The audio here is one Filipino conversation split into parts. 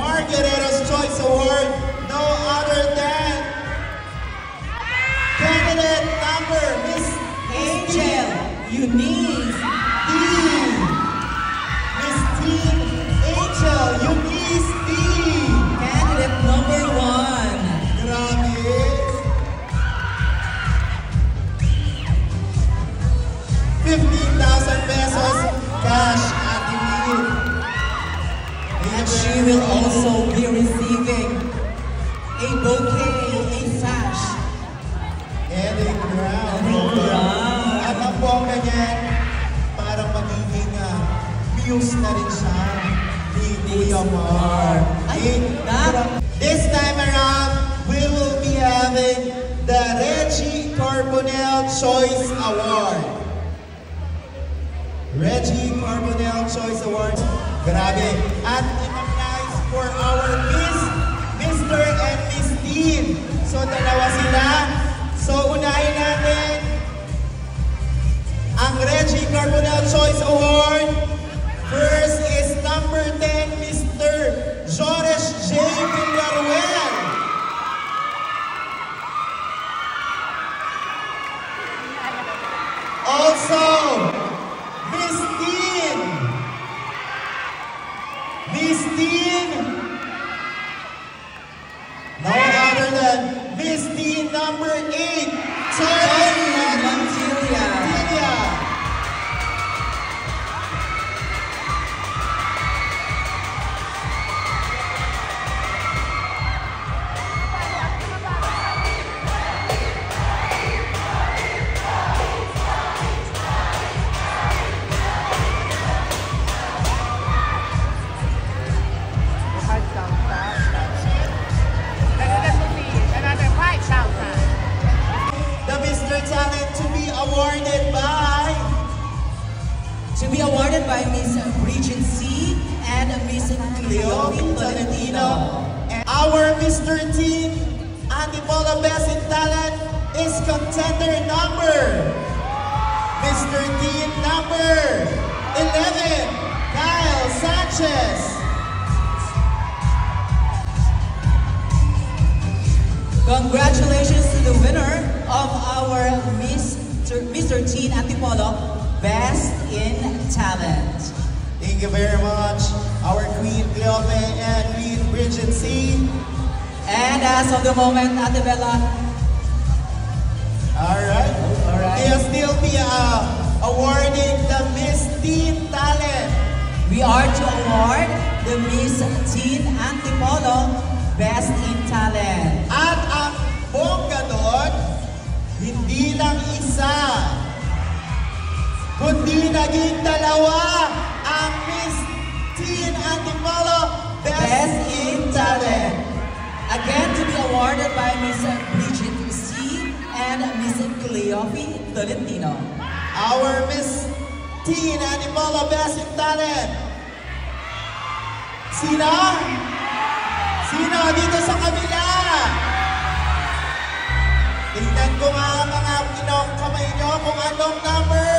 Margaret's Choice Award, no other than candidate number Miss Angel Eunice D. Miss Teen Angel Eunice D. Candidate number 1. Grabe. ₱15,000 cash at the wheel. And she will also be receiving a bouquet, a sash, And a crown. and a crown. At ang bongga niyan, parang magiging muse na rin siya ni Kuya Mar. This time around, we will be having the Reggie Carbonell Choice Award. Reggie Carbonell Choice Award. Grabe. At i-prize for our Mr. and Miss Teen. So, dalawa sila. So, unahin natin ang Reggie Carbonell Choice Award. First is number 10, Mr. Joresh J. Villaruel. Also, Miss Teen. Miss Teen. No other than Miss Teen number 8, Charlie Montilla. Montilla. The Mr. Talent to be awarded by Miss Bridget C. and Miss Cleophie Tolentino. And our Mr. Teen Antipolo Best in Talent is contender number Mr. Teen number 11, Kyle Sanchez. Congratulations to the winner of our Mr. Teen Antipolo Best in Talent. Thank you very much, our Queen Cleophie and Queen Bridget C. And as of the moment, Ate Bella, Alright. They'll still be awarding the Miss Teen Talent. we are to award the Miss Teen Antipolo Best in Talent. At ang bongga doon, hindi lang isa, kundi naging dalawa ang Miss Teen Antipolo Best in Talent. Again to be awarded by Miss Bridget C. and Miss Cleophie Tolentino. Our Miss Teen Antipolo Best in Talent. Sino? Sino dito sa kabila? Tingnan ko nga mga kamay nyo kung anong number.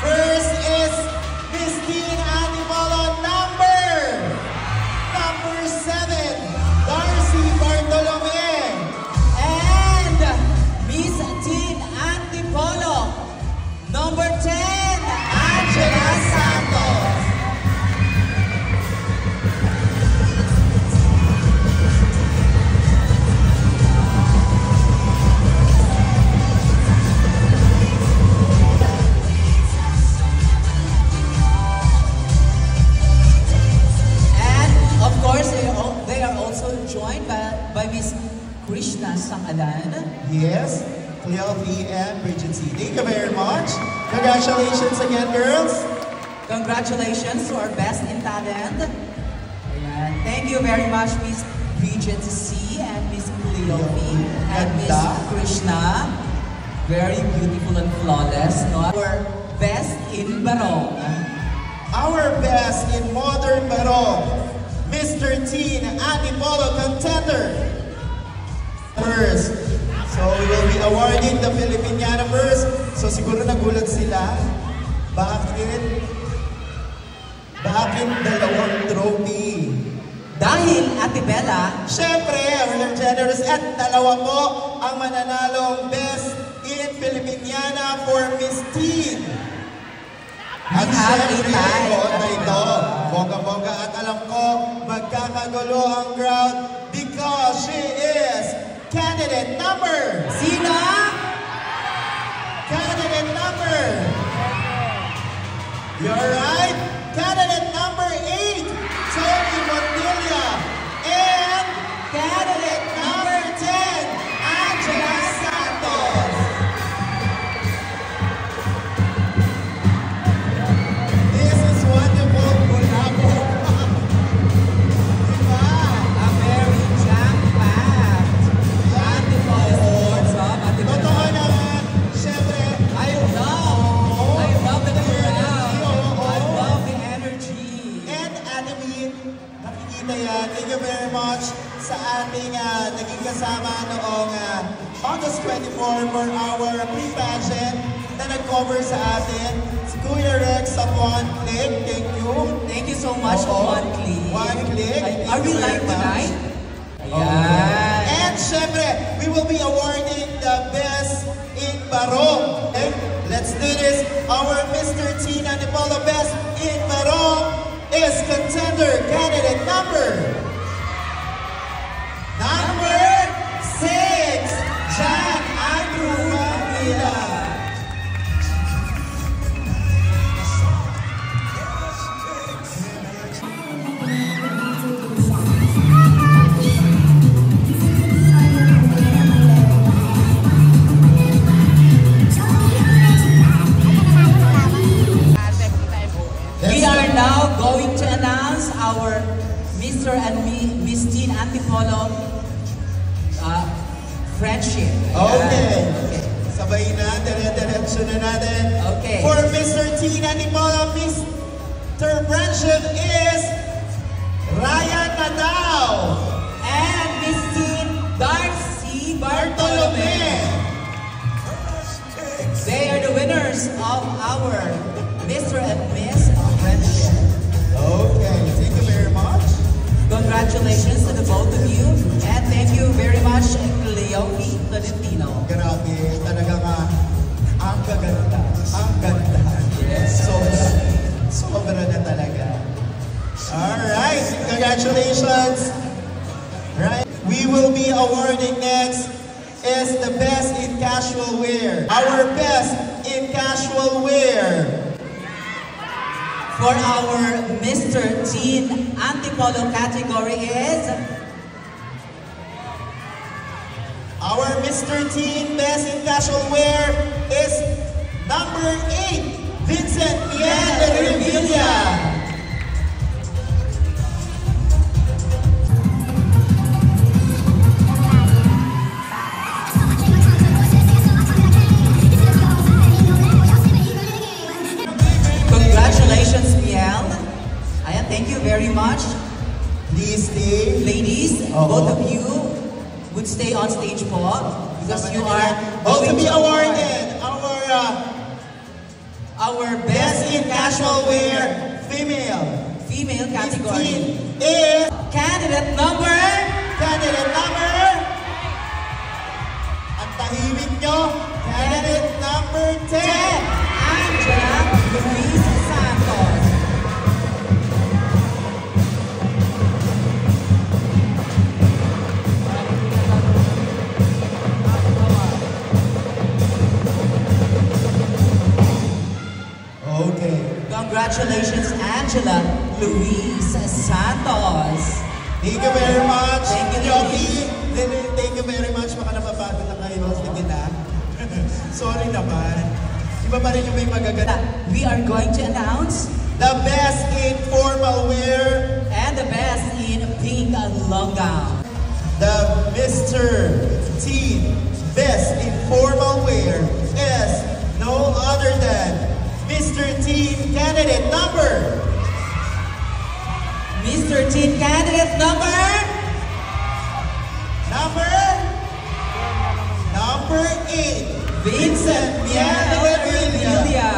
First is Miss Teen Antipolo number 7, Darcy Bartolome. And Miss Teen Antipolo number 10, Angela Santos. They are also joined by Miss Krishna Sangadan. Yes, Cleophie and Bridget C. Thank you very much. Congratulations again, girls. Congratulations to our Best in Talent. Ayan. Thank you very much, Miss Bridget C. and Miss Cleophie and Miss Krishna. Very beautiful and flawless. No? Our Best in Barong. Our Best in Modern Barong, Mr. Teen Antipolo contender. First, so we will be awarding the Filipiniana first. So siguro nagulat sila. Bakit dalawang trophy? Dahil, Ate Bella, syempre, we are generous at dalawa po ang mananalong Best in Filipiniana for Miss Teen. At syempre, ito, bongga-bongga at alam ko, magkakagulo ang crowd because she is candidate number. Sino? Candidate number. You're right. Candidate number 8, Tony Montilla. And candidate number 10, Angela Santos. This is wonderful. Diba? A very jam-packed Antipolo Sports Hub. Ate Bella. Totoo naman. Siyempre, I love the crowd. I love the energy. and Adamine, nakikita yan. Thank you very much sa ating naging kasama noong August 24 for our pre-pageant na nag-cover sa atin. Si Kuya Rex sa One Click. Thank you. Thank you so much, One Click. One Click. Thank Are we you very live much. tonight? Okay. And syempre, we will be awarding the Best in Barong. Okay? Let's do this. Our Mr. Teen Antipolo Best in Barong is contender candidate number 6, John Andrew Mangila. We are now going to announce our Mr. and Miss Teen Antipolo friendship. Okay. Sabay na, dire-diretso na natin. Okay. For Mr. Teen Antipolo, Mr. Friendship is Ryan Nadao. And Miss Teen Darcy Bartolome. Bartolome. They are the winners of our Mr. and Miss Friendship. Okay, thank you very much. Congratulations to the both of you, and thank you very much, Cleofi Tolentino. Grabe, talaga nga, ang gaganda. Ang ganda. Yes. Sobra na talaga. Alright, congratulations. Right, we will be awarding next is the Best in Casual Wear. Our Best in Casual Wear. For our Mr. Teen Antipolo category is Our Mr. Teen Best in Casual Wear is number 8, Vincent Miel Revilla. congratulations, Miel. Ayan, thank you very much. Please stay. Ladies, both of you would stay on stage po because you are also going be to awarded our Best Best in Casual Wear Female. female This category. team is Candidate number ang tahimik nyo, candidate number 10. Angela Luis Santos. Okay. Congratulations, Angela Luis Santos. Thank you very much. Thank you, Yogi. Thank you very much. Baka napapagod na kayo. Sige na. Sorry naman. Iba pa rin yung may magaganda. We are going to announce The Best in Formal Wear. and the best in pink long gown. The Mr. Teen Best in Formal Wear is no other than Mr. Teen Candidate number Mr. Teen candidate number number 8, Vincent Miel Revilla.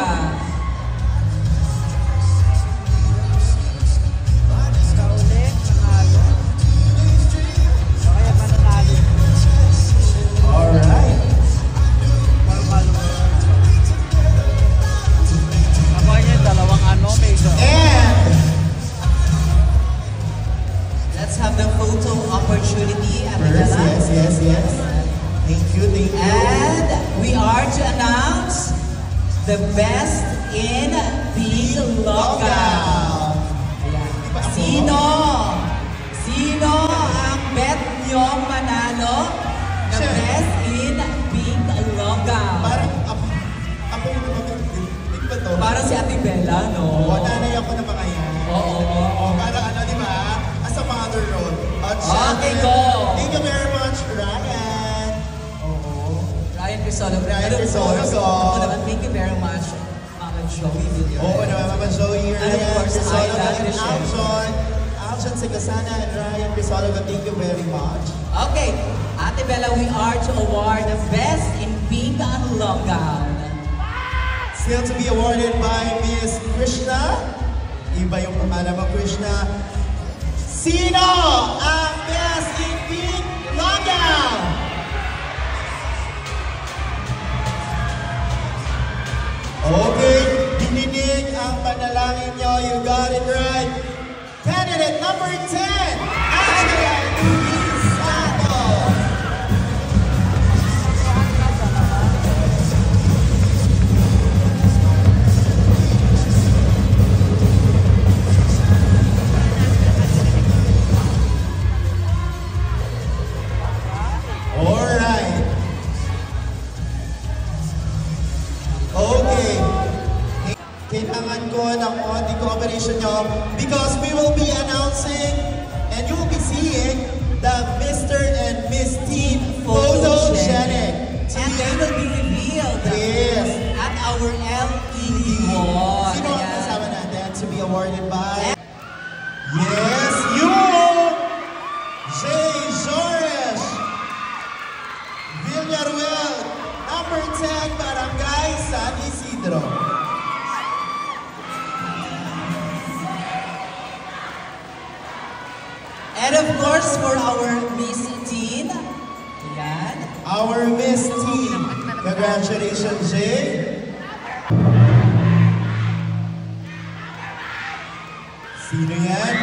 the best in Pink Logout. Ayan. Sino ang bet niyong manalo na best in Pink Logout? Parang ako yung ba to? Parang si Ate Bella, no? Nanay ako ng mga yan. Oo. Parang ano, di ba? As a mother role. Okay, go! Thank you very much, Ryan. Ryan Crisolo. Ako naman, thank you very much, Mama Joey Villar. Oo naman, Mama Joey, Ryan Crisolo, and Aljon Segasana, and Ryan Crisolo, thank you very much. Okay, Ate Bella, we are to award the best in Pink Logout. Still to be awarded by Miss Krishna. Iba yung pangalan mo, Krishna. Sino ang best in Pink Logout? Okay, dininig ang panalangin nyo. You got it right. Candidate number 10, Angela Luis Santos. Alright. Okay. Kailangan ko ng onting cooperation nyo because we will be announcing and you will be seeing the Mr. and Miss Teen Photogenic. And they will be revealed at our LED wall. Sino ang kasama natin to be awarded by? Yes, you! Jay Jores Villaruel, number 10, Barangay San Isidro. And of course, for our Miss Teen, ayan. Our Miss Teen. Congratulations, Jay. Sino yan?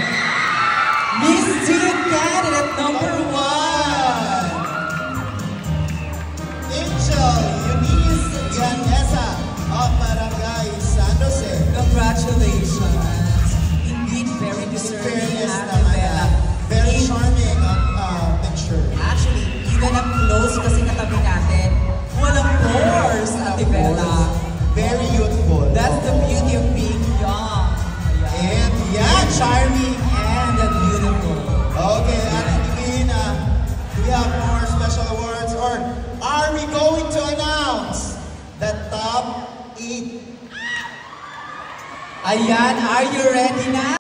Miss Teen candidate number 1. Angel Eunice Ganesa of Barangay San Jose. Congratulations. Indeed, very deserving, Ate Bella. Very charming picture. Actually, even up close kasi katabi natin, walang pores, Ate Bella. Very youthful. That's the beauty of being young. And yeah, Charming and beautiful. okay, Ate Divina, do we have more special awards or are we going to announce the top 8? Ayan, are you ready na?